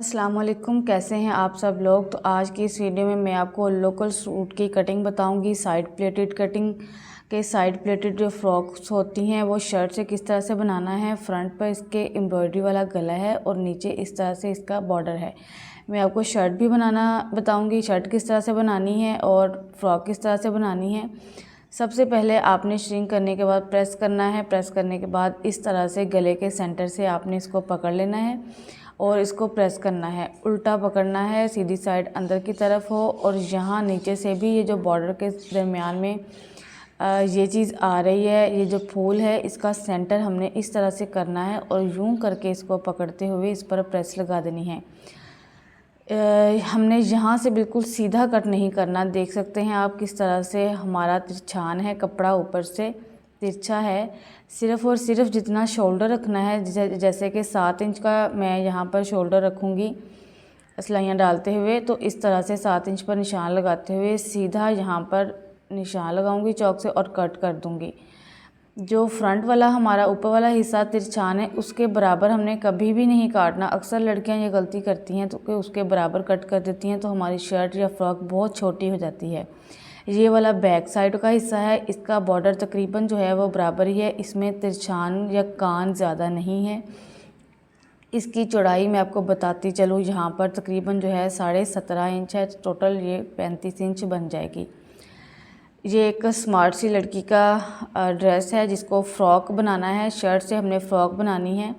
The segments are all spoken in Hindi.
अस्सलाम वालेकुम, कैसे हैं आप सब लोग। तो आज की इस वीडियो में मैं आपको लोकल सूट की कटिंग बताऊंगी। साइड प्लेटेड कटिंग के साइड प्लेटेड जो फ्रॉक्स होती हैं वो शर्ट से किस तरह से बनाना है। फ्रंट पर इसके एम्ब्रॉयडरी वाला गला है और नीचे इस तरह से इसका बॉर्डर है। मैं आपको शर्ट भी बनाना बताऊंगी, शर्ट किस तरह से बनानी है और फ्रॉक किस तरह से बनानी है। सबसे पहले आपने श्रिंक करने के बाद प्रेस करना है। प्रेस करने के बाद इस तरह से गले के सेंटर से आपने इसको पकड़ लेना है और इसको प्रेस करना है। उल्टा पकड़ना है, सीधी साइड अंदर की तरफ हो और यहाँ नीचे से भी ये जो बॉर्डर के दरमियान में ये चीज़ आ रही है, ये जो फूल है इसका सेंटर हमने इस तरह से करना है और यूं करके इसको पकड़ते हुए इस पर प्रेस लगा देनी है। हमने यहाँ से बिल्कुल सीधा कट नहीं करना। देख सकते हैं आप किस तरह से हमारा तिरछान है, कपड़ा ऊपर से तिरछा है। सिर्फ़ और सिर्फ जितना शोल्डर रखना है, जैसे कि 7 इंच का मैं यहाँ पर शोल्डर रखूँगी सिलाइयाँ डालते हुए, तो इस तरह से 7 इंच पर निशान लगाते हुए सीधा यहाँ पर निशान लगाऊँगी चौक से और कट कर दूँगी। जो फ्रंट वाला हमारा ऊपर वाला हिस्सा तिरछान है उसके बराबर हमने कभी भी नहीं काटना। अक्सर लड़कियां ये गलती करती हैं तो कि उसके बराबर कट कर देती हैं, तो हमारी शर्ट या फ्रॉक बहुत छोटी हो जाती है। ये वाला बैक साइड का हिस्सा है, इसका बॉर्डर तकरीबन जो है वो बराबर ही है, इसमें तिरछान या कान ज़्यादा नहीं है। इसकी चौड़ाई मैं आपको बताती चलूँ, यहाँ पर तकरीबन जो है 17.5 इंच है, टोटल ये 35 इंच बन जाएगी। ये एक स्मार्ट सी लड़की का ड्रेस है जिसको फ़्रॉक बनाना है। शर्ट से हमने फ़्रॉक बनानी है।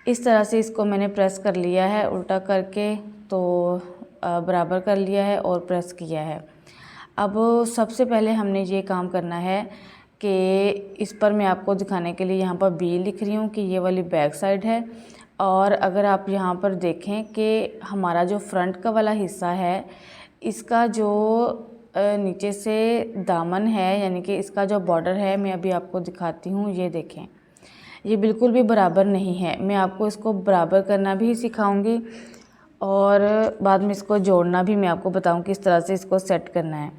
इस तरह से इसको मैंने प्रेस कर लिया है उल्टा करके, तो बराबर कर लिया है और प्रेस किया है। अब सबसे पहले हमने ये काम करना है कि इस पर मैं आपको दिखाने के लिए यहाँ पर बी लिख रही हूँ कि ये वाली बैक साइड है। और अगर आप यहाँ पर देखें कि हमारा जो फ्रंट का वाला हिस्सा है इसका जो नीचे से दामन है, यानी कि इसका जो बॉर्डर है, मैं अभी आपको दिखाती हूँ। ये देखें, ये बिल्कुल भी बराबर नहीं है। मैं आपको इसको बराबर करना भी सिखाऊंगी और बाद में इसको जोड़ना भी मैं आपको बताऊँ किस तरह से इसको सेट करना है।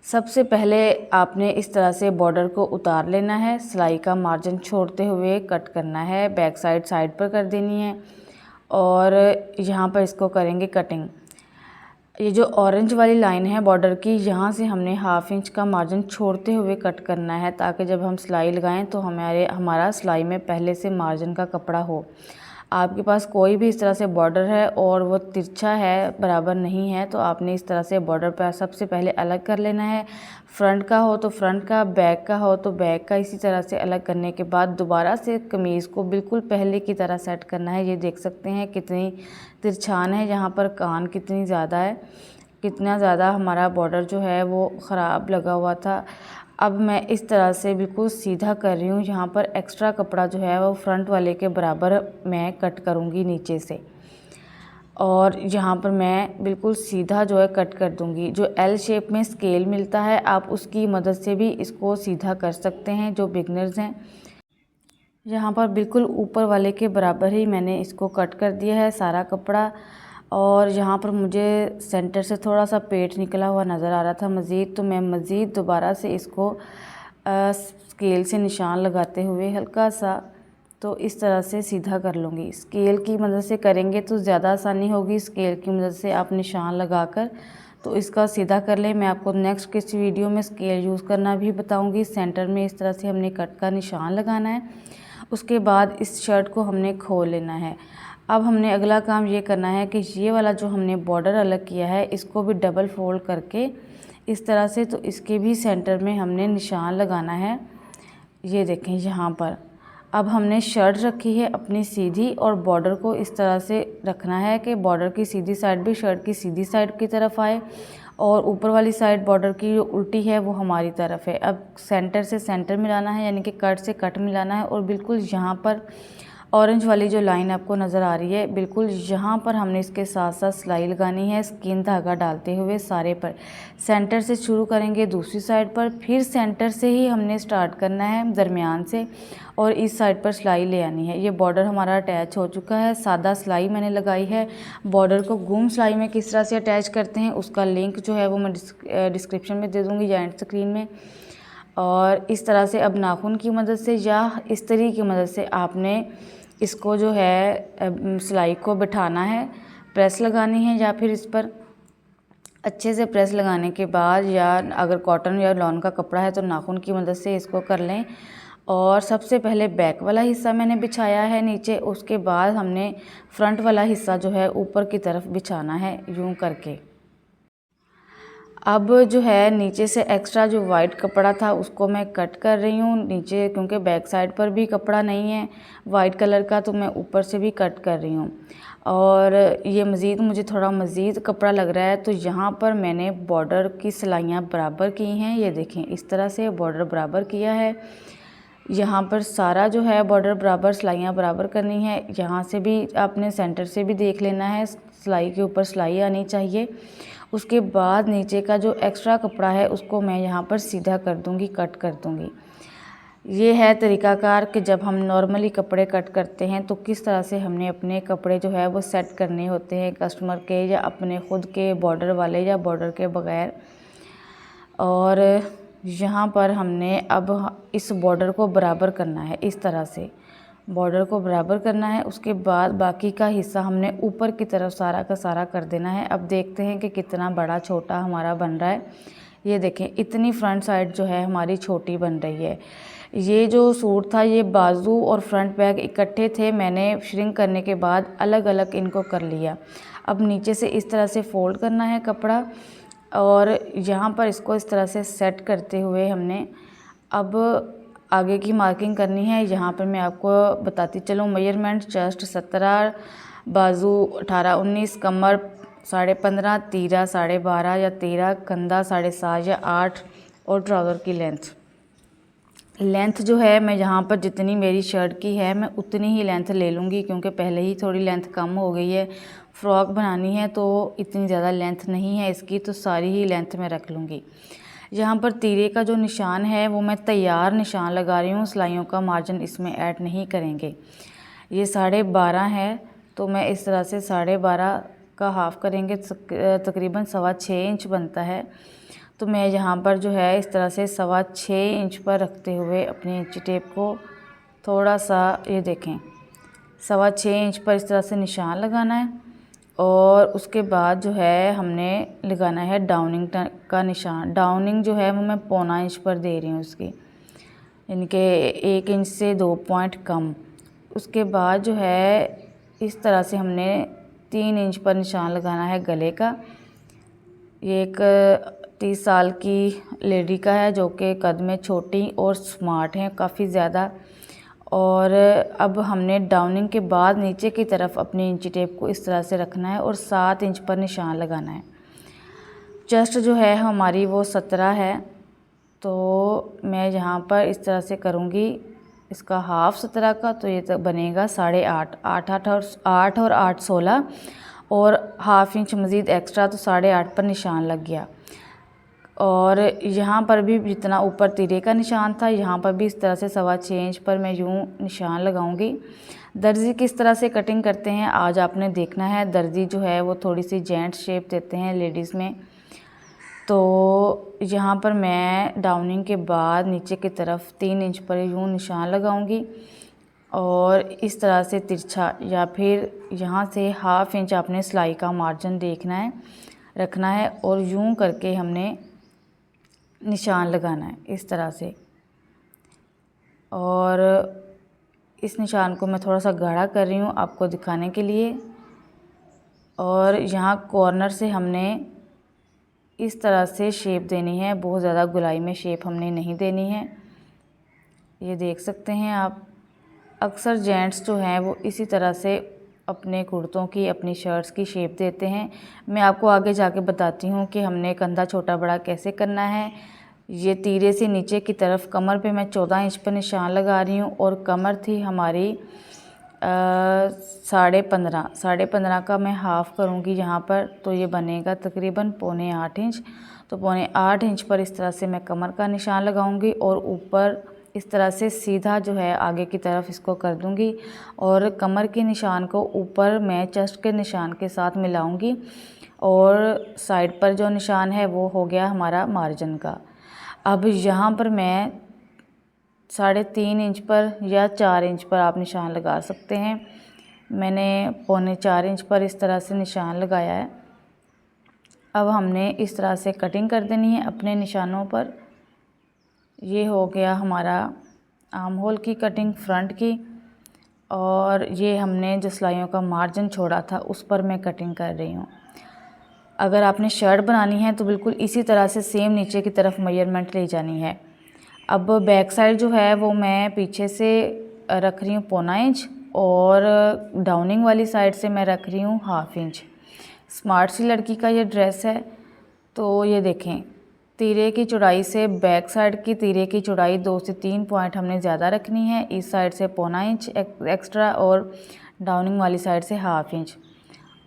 सबसे पहले आपने इस तरह से बॉर्डर को उतार लेना है, सिलाई का मार्जिन छोड़ते हुए कट करना है। बैक साइड पर कर देनी है और यहाँ पर इसको करेंगे कटिंग। ये जो ऑरेंज वाली लाइन है बॉर्डर की, यहाँ से हमने 1/2 इंच का मार्जिन छोड़ते हुए कट करना है ताकि जब हम सिलाई लगाएं तो हमारा सिलाई में पहले से मार्जिन का कपड़ा हो। आपके पास कोई भी इस तरह से बॉर्डर है और वो तिरछा है, बराबर नहीं है, तो आपने इस तरह से बॉर्डर पर सबसे पहले अलग कर लेना है। फ्रंट का हो तो फ्रंट का, बैक का हो तो बैक का। इसी तरह से अलग करने के बाद दोबारा से कमीज़ को बिल्कुल पहले की तरह सेट करना है। ये देख सकते हैं कितनी तिरछान है, यहाँ पर कान कितनी ज़्यादा है, कितना ज़्यादा हमारा बॉर्डर जो है वो ख़राब लगा हुआ था। अब मैं इस तरह से बिल्कुल सीधा कर रही हूँ। यहाँ पर एक्स्ट्रा कपड़ा जो है वो फ्रंट वाले के बराबर मैं कट करूँगी नीचे से, और यहाँ पर मैं बिल्कुल सीधा जो है कट कर दूँगी। जो एल शेप में स्केल मिलता है आप उसकी मदद से भी इसको सीधा कर सकते हैं, जो बिगनर्स हैं। यहाँ पर बिल्कुल ऊपर वाले के बराबर ही मैंने इसको कट कर दिया है सारा कपड़ा। और यहाँ पर मुझे सेंटर से थोड़ा सा पेट निकला हुआ नज़र आ रहा था मज़ीद, तो मैं मज़ीद दोबारा से इसको स्केल से निशान लगाते हुए हल्का सा तो इस तरह से सीधा कर लूँगी। स्केल की मदद से करेंगे तो ज़्यादा आसानी होगी। स्केल की मदद से आप निशान लगाकर तो इसका सीधा कर लें। मैं आपको नेक्स्ट किसी वीडियो में स्केल यूज़ करना भी बताऊँगी। सेंटर में इस तरह से हमने कट का निशान लगाना है। उसके बाद इस शर्ट को हमने खोल लेना है। अब हमने अगला काम ये करना है कि ये वाला जो हमने बॉर्डर अलग किया है इसको भी डबल फोल्ड करके इस तरह से, तो इसके भी सेंटर में हमने निशान लगाना है। ये देखें यहाँ पर। अब हमने शर्ट रखी है अपनी सीधी और बॉर्डर को इस तरह से रखना है कि बॉर्डर की सीधी साइड भी शर्ट की सीधी साइड की तरफ आए और ऊपर वाली साइड बॉर्डर की जो उल्टी है वो हमारी तरफ है। अब सेंटर से सेंटर मिलाना है, यानी कि कट से कट मिलाना है और बिल्कुल यहाँ पर ऑरेंज वाली जो लाइन आपको नज़र आ रही है, बिल्कुल यहाँ पर हमने इसके साथ साथ सिलाई लगानी है स्किन धागा डालते हुए सारे पर। सेंटर से शुरू करेंगे दूसरी साइड पर, फिर सेंटर से ही हमने स्टार्ट करना है दरमियान से और इस साइड पर सिलाई ले आनी है। ये बॉर्डर हमारा अटैच हो चुका है, सादा सिलाई मैंने लगाई है। बॉर्डर को गुम सिलाई में किस तरह से अटैच करते हैं उसका लिंक जो है वो मैं डिस्क्रिप्शन में दे दूँगी या एंड स्क्रीन में। और इस तरह से अब नाखून की मदद से या इस तरीके की मदद से आपने इसको जो है सिलाई को बिठाना है प्रेस लगानी है, या फिर इस पर अच्छे से प्रेस लगाने के बाद, या अगर कॉटन या लॉन का कपड़ा है तो नाखून की मदद से इसको कर लें। और सबसे पहले बैक वाला हिस्सा मैंने बिछाया है नीचे, उसके बाद हमने फ्रंट वाला हिस्सा जो है ऊपर की तरफ बिछाना है यूं करके। अब जो है नीचे से एक्स्ट्रा जो वाइट कपड़ा था उसको मैं कट कर रही हूँ नीचे, क्योंकि बैक साइड पर भी कपड़ा नहीं है वाइट कलर का, तो मैं ऊपर से भी कट कर रही हूँ। और ये मुझे थोड़ा मज़ीद कपड़ा लग रहा है, तो यहाँ पर मैंने बॉर्डर की सिलाइयाँ बराबर की हैं। ये देखें, इस तरह से बॉर्डर बराबर किया है। यहाँ पर सारा जो है बॉर्डर बराबर, सिलाइयाँ बराबर करनी है। यहाँ से भी आपने सेंटर से भी देख लेना है, सिलाई के ऊपर सिलाई आनी चाहिए। उसके बाद नीचे का जो एक्स्ट्रा कपड़ा है उसको मैं यहाँ पर सीधा कर दूँगी, कट कर दूँगी। ये है तरीक़ाकार कि जब हम नॉर्मली कपड़े कट करते हैं तो किस तरह से हमने अपने कपड़े जो है वो सेट करने होते हैं, कस्टमर के या अपने ख़ुद के, बॉर्डर वाले या बॉर्डर के बग़ैर। और यहाँ पर हमने अब इस बॉर्डर को बराबर करना है, इस तरह से बॉर्डर को बराबर करना है। उसके बाद बाकी का हिस्सा हमने ऊपर की तरफ सारा का सारा कर देना है। अब देखते हैं कि कितना बड़ा छोटा हमारा बन रहा है। ये देखें, इतनी फ्रंट साइड जो है हमारी छोटी बन रही है। ये जो सूट था ये बाजू और फ्रंट बैक इकट्ठे थे, मैंने श्रिंक करने के बाद अलग अलग इनको कर लिया। अब नीचे से इस तरह से फोल्ड करना है कपड़ा, और यहाँ पर इसको इस तरह से सेट करते हुए हमने अब आगे की मार्किंग करनी है। यहाँ पर मैं आपको बताती चलूँ मेजरमेंट। चेस्ट 17, बाजू 18, 19, कमर 15.5, तीरा 12.5 या 13, कंधा 7.5 या 8, और ट्राउज़र की लेंथ जो है मैं यहाँ पर जितनी मेरी शर्ट की है मैं उतनी ही लेंथ ले लूँगी, क्योंकि पहले ही थोड़ी लेंथ कम हो गई है। फ़्रॉक बनानी है तो इतनी ज़्यादा लेंथ नहीं है इसकी, तो सारी ही लेंथ में रख लूँगी। यहाँ पर तीरे का जो निशान है वो मैं तैयार निशान लगा रही हूँ, सिलाइयों का मार्जिन इसमें ऐड नहीं करेंगे। ये 12.5 है, तो मैं इस तरह से 12.5 का हाफ़ करेंगे, तकरीबन 6.25 इंच बनता है। तो मैं यहाँ पर जो है इस तरह से 6.25 इंच पर रखते हुए अपनी इंची टेप को थोड़ा सा, ये देखें, 6.25 इंच पर इस तरह से निशान लगाना है। और उसके बाद जो है हमने लगाना है डाउनिंग का निशान। डाउनिंग जो है वो मैं 1.25 इंच पर दे रही हूँ उसकी, यानी कि 1 इंच से 2 पॉइंट कम। उसके बाद जो है इस तरह से हमने 3 इंच पर निशान लगाना है गले का। ये एक 30 साल की लेडी का है जो कि कद में छोटी और स्मार्ट है काफ़ी ज़्यादा। और अब हमने डाउनिंग के बाद नीचे की तरफ अपनी इंची टेप को इस तरह से रखना है और 7 इंच पर निशान लगाना है। चेस्ट जो है हमारी वो 17 है, तो मैं यहाँ पर इस तरह से करूँगी इसका हाफ़ 17 का, तो ये तो बनेगा 8.5, 8 और 8 16, और हाफ़ इंच मज़ीद एक्स्ट्रा, तो 8.5 पर निशान लग गया। और यहाँ पर भी जितना ऊपर तीरे का निशान था यहाँ पर भी इस तरह से 6.25 इंच पर मैं यूँ निशान लगाऊंगी। दर्जी किस तरह से कटिंग करते हैं आज आपने देखना है। दर्जी जो है वो थोड़ी सी जेंट्स शेप देते हैं लेडीज़ में। तो यहाँ पर मैं डाउनिंग के बाद नीचे की तरफ 3 इंच पर यूँ निशान लगाऊंगी, और इस तरह से तिरछा, या फिर यहाँ से हाफ़ इंच आपने सिलाई का मार्जिन देखना है, रखना है, और यूँ करके हमने निशान लगाना है इस तरह से। और इस निशान को मैं थोड़ा सा गाढ़ा कर रही हूँ आपको दिखाने के लिए। और यहाँ कॉर्नर से हमने इस तरह से शेप देनी है, बहुत ज़्यादा गुलाई में शेप हमने नहीं देनी है। ये देख सकते हैं आप, अक्सर जेंट्स जो हैं वो इसी तरह से अपने कुर्तों की, अपनी शर्ट्स की शेप देते हैं। मैं आपको आगे जाके बताती हूँ कि हमने कंधा छोटा बड़ा कैसे करना है। ये तीरे से नीचे की तरफ कमर पे मैं 14 इंच पर निशान लगा रही हूँ, और कमर थी हमारी 15.5 का मैं हाफ़ करूँगी यहाँ पर, तो ये बनेगा तकरीबन 7.25 इंच। तो 7.25 इंच पर इस तरह से मैं कमर का निशान लगाऊँगी, और ऊपर इस तरह से सीधा जो है आगे की तरफ इसको कर दूंगी, और कमर के निशान को ऊपर मैं चेस्ट के निशान के साथ मिलाऊंगी, और साइड पर जो निशान है वो हो गया हमारा मार्जिन का। अब यहाँ पर मैं 3.5 इंच पर या 4 इंच पर आप निशान लगा सकते हैं। मैंने 3.25 इंच पर इस तरह से निशान लगाया है। अब हमने इस तरह से कटिंग कर देनी है अपने निशानों पर। ये हो गया हमारा आर्म होल की कटिंग फ्रंट की, और ये हमने जो सिलाइयों का मार्जिन छोड़ा था उस पर मैं कटिंग कर रही हूँ। अगर आपने शर्ट बनानी है तो बिल्कुल इसी तरह से सेम नीचे की तरफ मेजरमेंट ले जानी है। अब बैक साइड जो है वो मैं पीछे से रख रही हूँ 1.25 इंच, और डाउनिंग वाली साइड से मैं रख रही हूँ 1/2 इंच। स्मार्ट सी लड़की का ये ड्रेस है। तो ये देखें, तीरे की चौड़ाई से बैक साइड की तीरे की चौड़ाई 2 से 3 पॉइंट हमने ज़्यादा रखनी है। इस साइड से 1.25 इंच एक्स्ट्रा, और डाउनिंग वाली साइड से 1/2 इंच।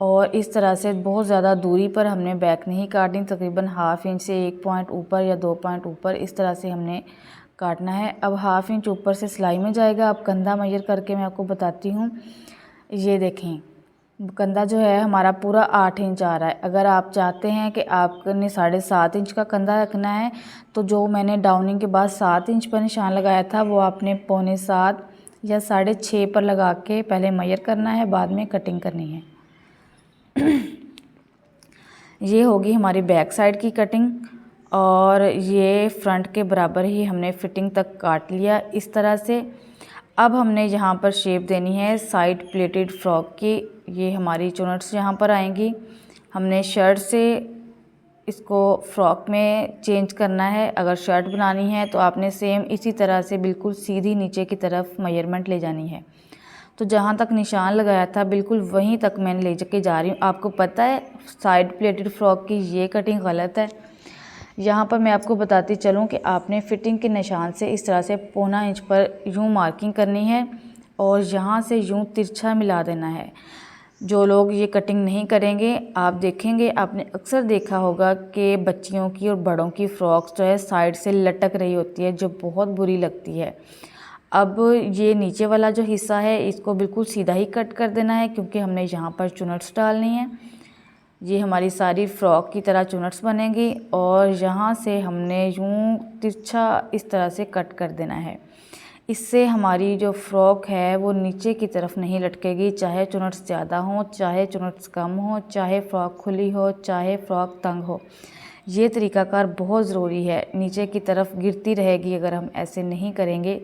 और इस तरह से बहुत ज़्यादा दूरी पर हमने बैक नहीं काटनी, तकरीबन 1/2 इंच से 1 पॉइंट ऊपर या 2 पॉइंट ऊपर इस तरह से हमने काटना है। अब 1/2 इंच ऊपर से सिलाई में जाएगा। अब कंधा मेजर करके मैं आपको बताती हूँ। ये देखें, कंधा जो है हमारा पूरा 8 इंच आ रहा है। अगर आप चाहते हैं कि आपने 7.5 इंच का कंधा रखना है, तो जो मैंने डाउनिंग के बाद 7 इंच पर निशान लगाया था वो आपने 6.25 या 6.5 पर लगा के पहले मेजर करना है, बाद में कटिंग करनी है। ये होगी हमारी बैक साइड की कटिंग, और ये फ्रंट के बराबर ही हमने फिटिंग तक काट लिया इस तरह से। अब हमने यहाँ पर शेप देनी है साइड प्लेटेड फ्रॉक की। ये हमारी चुनट्स यहाँ पर आएंगी। हमने शर्ट से इसको फ्रॉक में चेंज करना है। अगर शर्ट बनानी है तो आपने सेम इसी तरह से बिल्कुल सीधी नीचे की तरफ मेजरमेंट ले जानी है। तो जहाँ तक निशान लगाया था बिल्कुल वहीं तक मैंने ले जाके जा रही हूँ। आपको पता है साइड प्लेटेड फ्रॉक की ये कटिंग गलत है। यहाँ पर मैं आपको बताती चलूँ कि आपने फिटिंग के निशान से इस तरह से 1.25 इंच पर यूँ मार्किंग करनी है, और यहाँ से यूँ तिरछा मिला देना है। जो लोग ये कटिंग नहीं करेंगे, आप देखेंगे, आपने अक्सर देखा होगा कि बच्चियों की और बड़ों की फ़्रॉक्स जो है साइड से लटक रही होती है, जो बहुत बुरी लगती है। अब ये नीचे वाला जो हिस्सा है इसको बिल्कुल सीधा ही कट कर देना है, क्योंकि हमने यहाँ पर चुनट्स डालनी है। ये हमारी सारी फ्रॉक की तरह चुनट्स बनेगी, और यहाँ से हमने यूँ तिरछा इस तरह से कट कर देना है। इससे हमारी जो फ़्रॉक है वो नीचे की तरफ नहीं लटकेगी, चाहे चुनट्स ज़्यादा हो, चाहे चुनट्स कम हो, चाहे फ़्रॉक खुली हो, चाहे फ़्रॉक तंग हो। ये तरीक़ाकार बहुत ज़रूरी है। नीचे की तरफ गिरती रहेगी अगर हम ऐसे नहीं करेंगे।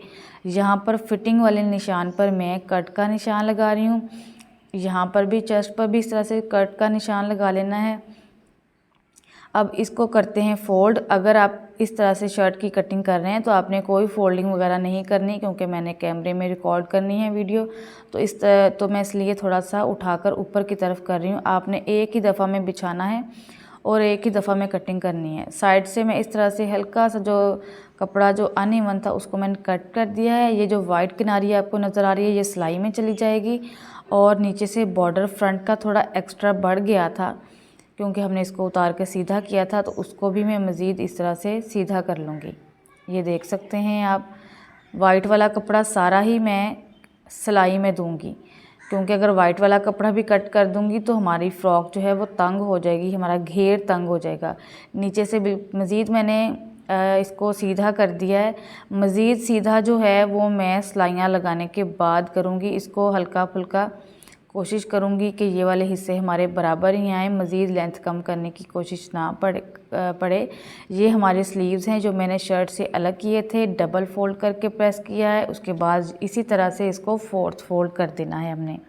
यहाँ पर फिटिंग वाले निशान पर मैं कट का निशान लगा रही हूँ। यहाँ पर भी चेस्ट पर भी इस तरह से कट का निशान लगा लेना है। अब इसको करते हैं फ़ोल्ड। अगर आप इस तरह से शर्ट की कटिंग कर रहे हैं तो आपने कोई फ़ोल्डिंग वगैरह नहीं करनी, क्योंकि मैंने कैमरे में रिकॉर्ड करनी है वीडियो, तो इस तरह तो मैं इसलिए थोड़ा सा उठाकर ऊपर की तरफ कर रही हूँ। आपने एक ही दफ़ा में बिछाना है और एक ही दफ़ा में कटिंग करनी है। साइड से मैं इस तरह से हल्का सा जो कपड़ा जो अनइवन था उसको मैंने कट कर दिया है। ये जो वाइट किनारी आपको नज़र आ रही है ये सिलाई में चली जाएगी, और नीचे से बॉर्डर फ्रंट का थोड़ा एक्स्ट्रा बढ़ गया था क्योंकि हमने इसको उतार के सीधा किया था, तो उसको भी मैं मज़ीद इस तरह से सीधा कर लूँगी। ये देख सकते हैं आप, वाइट वाला कपड़ा सारा ही मैं सिलाई में दूँगी, क्योंकि अगर वाइट वाला कपड़ा भी कट कर दूँगी तो हमारी फ़्रॉक जो है वो तंग हो जाएगी, हमारा घेर तंग हो जाएगा। नीचे से भी मज़ीद मैंने इसको सीधा कर दिया है। मज़ीद सीधा जो है वो मैं सिलाइयाँ लगाने के बाद करूँगी। इसको हल्का फुल्का कोशिश करूँगी कि ये वाले हिस्से हमारे बराबर ही आएँ, मज़ीद लेंथ कम करने की कोशिश ना पड़े। ये हमारे स्लीव्स हैं जो मैंने शर्ट से अलग किए थे, डबल फोल्ड करके प्रेस किया है। उसके बाद इसी तरह से इसको 4th फोल्ड कर देना है हमने।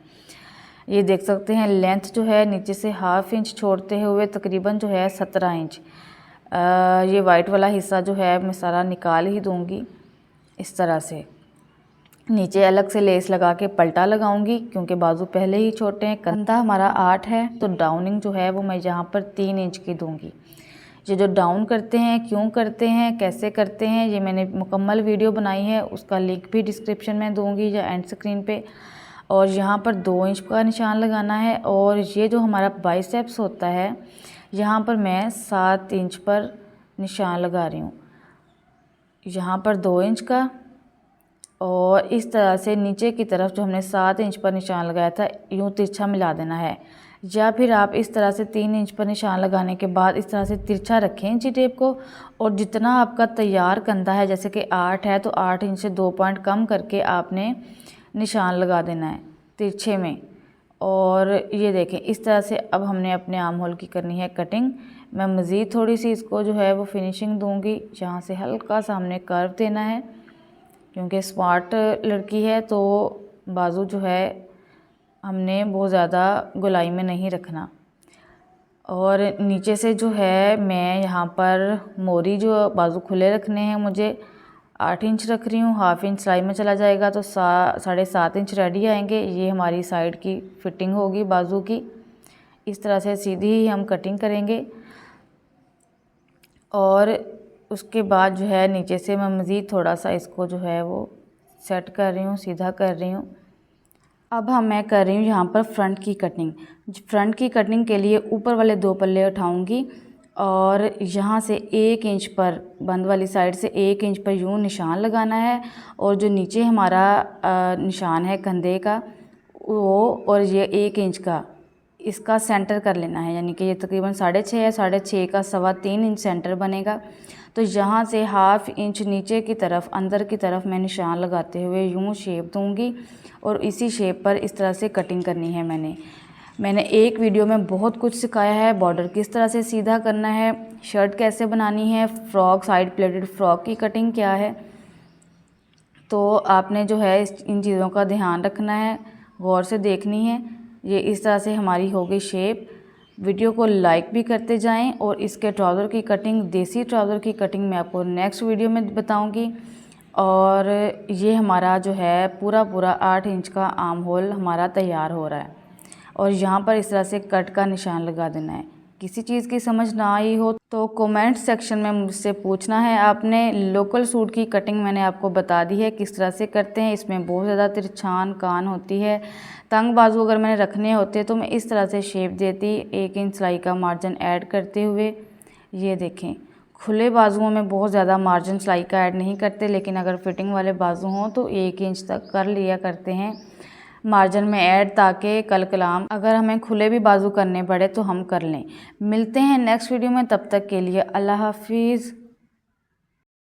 ये देख सकते हैं लेंथ जो है नीचे से 1/2 इंच छोड़ते हुए तकरीबन जो है 17 इंच। ये वाइट वाला हिस्सा जो है मैं सारा निकाल ही दूँगी इस तरह से। नीचे अलग से लेस लगा के पलटा लगाऊंगी, क्योंकि बाजू पहले ही छोटे हैं। कंधा हमारा 8 है तो डाउनिंग जो है वो मैं यहाँ पर 3 इंच की दूंगी। ये जो डाउन करते हैं, क्यों करते हैं, कैसे करते हैं, ये मैंने मुकम्मल वीडियो बनाई है, उसका लिंक भी डिस्क्रिप्शन में दूंगी या एंड स्क्रीन पे। और यहाँ पर 2 इंच का निशान लगाना है, और ये जो हमारा बाइसेप्स होता है यहाँ पर मैं 7 इंच पर निशान लगा रही हूँ। यहाँ पर 2 इंच का, और इस तरह से नीचे की तरफ जो हमने 7 इंच पर निशान लगाया था यूँ तिरछा मिला देना है। या फिर आप इस तरह से 3 इंच पर निशान लगाने के बाद इस तरह से तिरछा रखें इंची टेप को, और जितना आपका तैयार कंधा है, जैसे कि 8 है तो 8 इंच से 2 पॉइंट कम करके आपने निशान लगा देना है तिरछे में। और ये देखें इस तरह से अब हमने अपने आर्म होल की करनी है कटिंग। मैं मज़ीद थोड़ी सी इसको जो है वो फिनिशिंग दूंगी, यहाँ से हल्का सा हमने कर्व देना है क्योंकि स्मार्ट लड़की है तो बाजू जो है हमने बहुत ज़्यादा गोलाई में नहीं रखना। और नीचे से जो है मैं यहाँ पर मोरी जो बाजू खुले रखने हैं मुझे 8 इंच रख रही हूँ, हाफ इंच सिलाई में चला जाएगा तो 7.5 इंच रेडी आएंगे। ये हमारी साइड की फिटिंग होगी बाजू की। इस तरह से सीधी ही हम कटिंग करेंगे और उसके बाद जो है नीचे से मैं मज़ीद थोड़ा सा इसको जो है वो सेट कर रही हूँ, सीधा कर रही हूँ। अब मैं कर रही हूँ यहाँ पर फ्रंट की कटिंग। फ्रंट की कटिंग के लिए ऊपर वाले 2 पल्ले उठाऊँगी और यहाँ से 1 इंच पर बंद वाली साइड से 1 इंच पर यूँ निशान लगाना है और जो नीचे हमारा निशान है कंधे का वो और ये 1 इंच का इसका सेंटर कर लेना है, यानी कि ये तकरीबन 6.5 है, 6.5 का 3.25 इंच सेंटर बनेगा। तो यहाँ से हाफ इंच नीचे की तरफ अंदर की तरफ मैं निशान लगाते हुए यूँ शेप दूँगी और इसी शेप पर इस तरह से कटिंग करनी है। मैंने एक वीडियो में बहुत कुछ सिखाया है, बॉर्डर किस तरह से सीधा करना है, शर्ट कैसे बनानी है, फ्रॉक साइड प्लेटेड फ्रॉक की कटिंग क्या है। तो आपने जो है इन चीज़ों का ध्यान रखना है, गौर से देखनी है। ये इस तरह से हमारी हो गई शेप। वीडियो को लाइक भी करते जाएं और इसके ट्राउज़र की कटिंग, देसी ट्राउज़र की कटिंग मैं आपको नेक्स्ट वीडियो में बताऊंगी। और ये हमारा जो है पूरा 8 इंच का आर्म होल हमारा तैयार हो रहा है और यहाँ पर इस तरह से कट का निशान लगा देना है। किसी चीज़ की समझ ना आई हो तो कमेंट सेक्शन में मुझसे पूछना है आपने। लोकल सूट की कटिंग मैंने आपको बता दी है किस तरह से करते हैं। इसमें बहुत ज़्यादा तिरछान कान होती है, तंग बाजू अगर मैंने रखने होते तो मैं इस तरह से शेप देती, 1 इंच सिलाई का मार्जिन ऐड करते हुए। ये देखें खुले बाजुओं में बहुत ज़्यादा मार्जिन सिलाई का ऐड नहीं करते, लेकिन अगर फिटिंग वाले बाजू हों तो 1 इंच तक कर लिया करते हैं मार्जिन में ऐड, ताकि कल कलाम अगर हमें खुले भी बाजू करने पड़े तो हम कर लें। मिलते हैं नेक्स्ट वीडियो में, तब तक के लिए अल्लाह हाफिज़।